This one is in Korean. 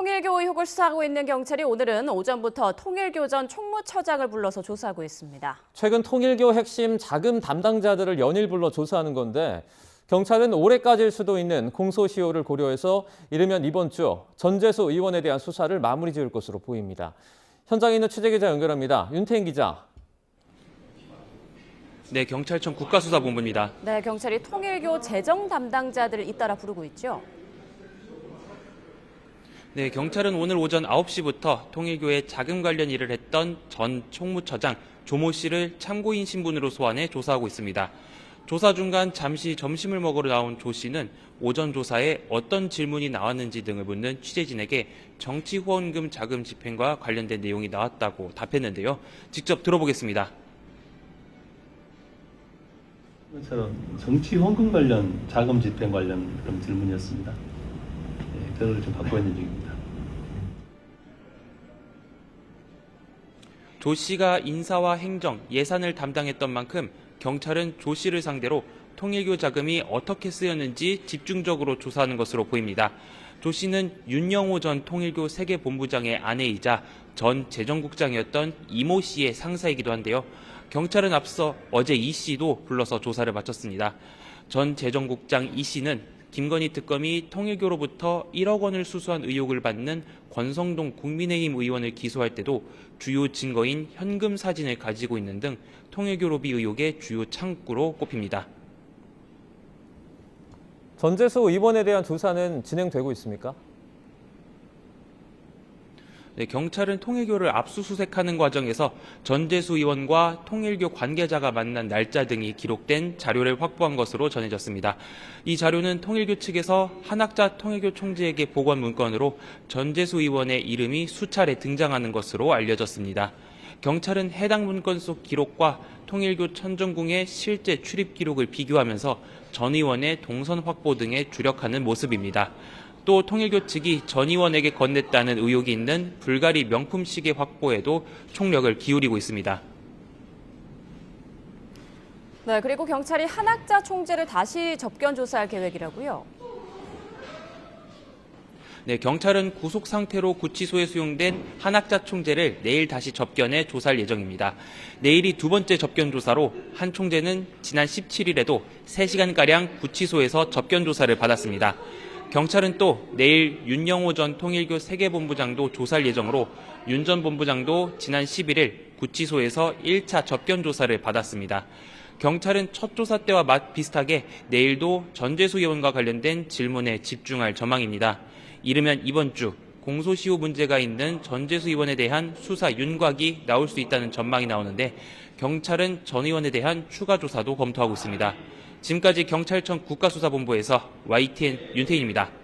통일교 의혹을 수사하고 있는 경찰이 오늘은 오전부터 통일교 전 총무처장을 불러서 조사하고 있습니다. 최근 통일교 핵심 자금 담당자들을 연일 불러 조사하는 건데 경찰은 올해까지일 수도 있는 공소시효를 고려해서 이르면 이번 주 전재수 의원에 대한 수사를 마무리 지을 것으로 보입니다. 현장에 있는 취재기자 연결합니다. 윤태인 기자. 네, 경찰청 국가수사본부입니다. 네, 경찰이 통일교 재정 담당자들을 잇따라 부르고 있죠. 네, 경찰은 오늘 오전 9시부터 통일교의 자금 관련 일을 했던 전 총무처장 조모 씨를 참고인 신분으로 소환해 조사하고 있습니다. 조사 중간 잠시 점심을 먹으러 나온 조 씨는 오전 조사에 어떤 질문이 나왔는지 등을 묻는 취재진에게 정치 후원금 자금 집행과 관련된 내용이 나왔다고 답했는데요. 직접 들어보겠습니다. 것처럼 정치 후원금 관련 자금 집행 관련 그런 질문이었습니다. 네, 그걸 좀 받고 있는 중입니다. 조 씨가 인사와 행정, 예산을 담당했던 만큼 경찰은 조 씨를 상대로 통일교 자금이 어떻게 쓰였는지 집중적으로 조사하는 것으로 보입니다. 조 씨는 윤영호 전 통일교 세계본부장의 아내이자 전 재정국장이었던 이모 씨의 상사이기도 한데요. 경찰은 앞서 어제 이 씨도 불러서 조사를 마쳤습니다. 전 재정국장 이 씨는 김건희 특검이 통일교로부터 1억 원을 수수한 의혹을 받는 권성동 국민의힘 의원을 기소할 때도 주요 증거인 현금 사진을 가지고 있는 등 통일교 로비 의혹의 주요 창구로 꼽힙니다. 전재수 의원에 대한 조사는 진행되고 있습니까? 네, 경찰은 통일교를 압수수색하는 과정에서 전재수 의원과 통일교 관계자가 만난 날짜 등이 기록된 자료를 확보한 것으로 전해졌습니다. 이 자료는 통일교 측에서 한학자 통일교 총재에게 보고한 문건으로 전재수 의원의 이름이 수차례 등장하는 것으로 알려졌습니다. 경찰은 해당 문건 속 기록과 통일교 천정궁의 실제 출입 기록을 비교하면서 전 의원의 동선 확보 등에 주력하는 모습입니다. 또 통일교 측이 전 의원에게 건넸다는 의혹이 있는 불가리 명품 시계 확보에도 총력을 기울이고 있습니다. 네, 그리고 경찰이 한학자 총재를 다시 접견 조사할 계획이라고요. 네, 경찰은 구속 상태로 구치소에 수용된 한학자 총재를 내일 다시 접견해 조사할 예정입니다. 내일이 두 번째 접견 조사로 한 총재는 지난 17일에도 3시간가량 구치소에서 접견 조사를 받았습니다. 경찰은 또 내일 윤영호 전 통일교 세계본부장도 조사할 예정으로 윤 전 본부장도 지난 11일 구치소에서 1차 접견 조사를 받았습니다. 경찰은 첫 조사 때와 비슷하게 내일도 전재수 의원과 관련된 질문에 집중할 전망입니다. 이르면 이번 주 공소시효 문제가 있는 전재수 의원에 대한 수사 윤곽이 나올 수 있다는 전망이 나오는데 경찰은 전 의원에 대한 추가 조사도 검토하고 있습니다. 지금까지 경찰청 국가수사본부에서 YTN 윤태인입니다.